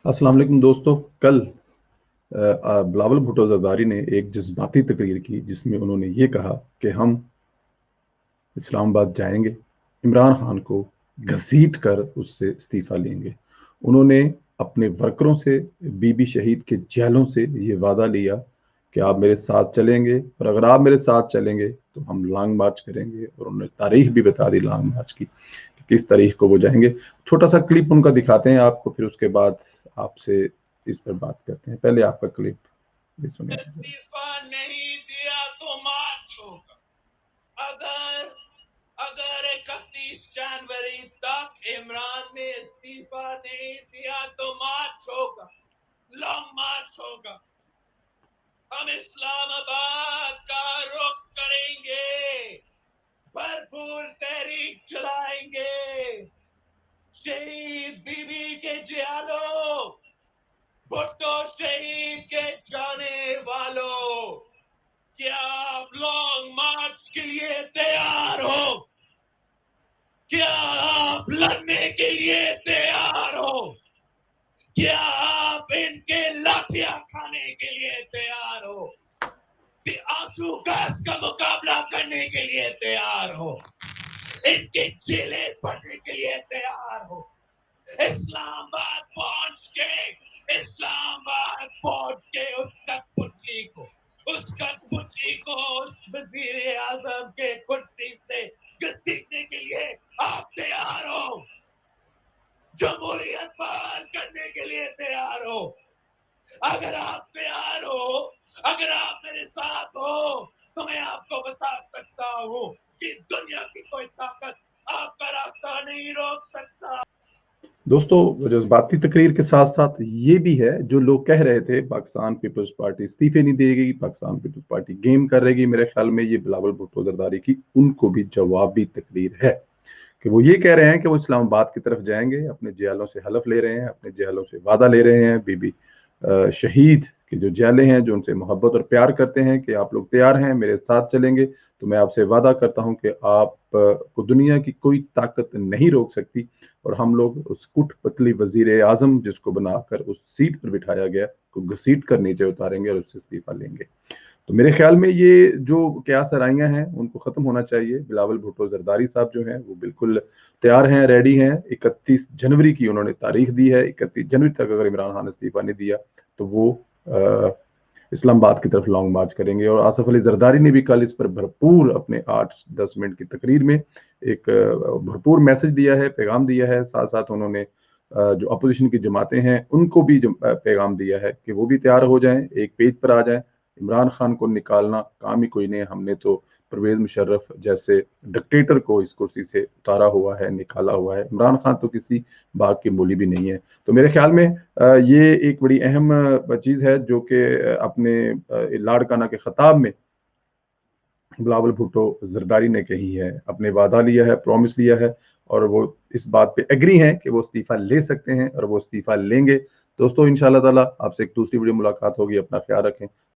अस्सलाम वालेकुम दोस्तों। कल बिलावल भुट्टो जरदारी ने एक जज्बाती तकरीर की जिसमें उन्होंने ये कहा कि हम इस्लामाबाद जाएंगे, इमरान खान को घसीट कर उससे इस्तीफा लेंगे। उन्होंने अपने वर्करों से, बीबी शहीद के जेलों से ये वादा लिया कि आप मेरे साथ चलेंगे और अगर आप मेरे साथ चलेंगे तो हम लॉन्ग मार्च करेंगे, और उन्होंने तारीख भी बता दी लॉन्ग मार्च की कि किस तारीख को वो जाएंगे। छोटा सा क्लिप उनका दिखाते हैं आपको, फिर उसके बाद आपसे इस पर बात करते हैं। पहले आपका क्लिप भी सुने। इस्तीफा नहीं दिया तो मार्च होगा। अगर अगर 31 जनवरी तक इमरान ने इस्तीफा नहीं दिया तो मार्च होगा, लॉन्ग मार्च होगा। हम इस्लामाबाद का रुख करेंगे, भरपूर तहरीक चलाएंगे। शहीद बीबी के जियालो, भुट्टो शहीद के जाने वालों, क्या आप लॉन्ग मार्च के लिए तैयार हो? क्या आप लड़ने के लिए तैयार हो? क्या आप इनके लाठियां खाने के लिए तैयार हो? आंसू गैस का मुकाबला करने के लिए तैयार हो? इनके जेलें भरने के लिए तैयार हो? इस्लामाबाद पहुंच के उस कठपुतली को उस वजीर आजम के कुर्सी से घसीटने के लिए आप तैयार हो? जमहूरियत बहाल करने के लिए तैयार हो? अगर आप तैयार हो, अगर आप मेरे साथ हो, तो मैं आपको बता सकता हूँ कि दुनिया की कोई ताकत आपका रास्ता नहीं रोक सकता। दोस्तों, जज्बाती तकरीर के साथ साथ ये भी है, जो लोग कह रहे थे पाकिस्तान पीपल्स पार्टी इस्तीफे नहीं देगी, पाकिस्तान पीपल्स पार्टी गेम कर रहेगी, मेरे ख्याल में ये बिलावल भुट्टो जरदारी की उनको भी जवाबी तकरीर है कि वो ये कह रहे हैं कि वो इस्लामाबाद की तरफ जाएंगे, अपने जियालों से हलफ ले रहे हैं, अपने जियालों से वादा ले रहे हैं, बीबी शहीद के जो जियाले हैं, जो उनसे मोहब्बत और प्यार करते हैं, कि आप लोग तैयार हैं मेरे साथ चलेंगे तो मैं आपसे वादा करता हूं कि आप को दुनिया की कोई ताकत नहीं रोक सकती, और हम लोग उस कुट पतली वजीर आजम जिसको बनाकर उस सीट पर बिठाया गया को घसीट कर नीचे उतारेंगे और उससे इस्तीफा लेंगे। तो मेरे ख्याल में ये जो क्या सराइयां हैं उनको खत्म होना चाहिए। बिलावल भुट्टो जरदारी साहब जो हैं वो बिल्कुल तैयार हैं, रेडी हैं। 31 जनवरी की उन्होंने तारीख दी है। 31 जनवरी तक अगर इमरान खान ने इस्तीफा नहीं दिया तो वो इस्लामाबाद की तरफ लॉन्ग मार्च करेंगे। और आसफ अली जरदारी ने भी कल इस पर भरपूर अपने 8-10 मिनट की तकरीर में एक भरपूर मैसेज दिया है, पैगाम दिया है। साथ साथ उन्होंने जो अपोजिशन की जमातें हैं उनको भी पैगाम दिया है कि वो भी तैयार हो जाएं, एक पेज पर आ जाएं। इमरान खान को निकालना काम ही कोई नहीं है, हमने तो परवेज मुशर्रफ जैसे डिक्टेटर को इस कुर्सी से उतारा हुआ है, निकाला हुआ है। इमरान खान तो किसी बाग की मूली भी नहीं है। तो मेरे ख्याल में ये एक बड़ी अहम चीज है जो कि अपने लाड़काना के खिताब में बिलावल भुट्टो जरदारी ने कही है, अपने वादा लिया है, प्रॉमिस लिया है, और वो इस बात पे एग्री हैं कि वो इस्तीफा ले सकते हैं और वो इस्तीफा लेंगे। दोस्तों, इंशाल्लाह ताला आपसे एक दूसरी वीडियो मुलाकात होगी। अपना ख्याल रखें।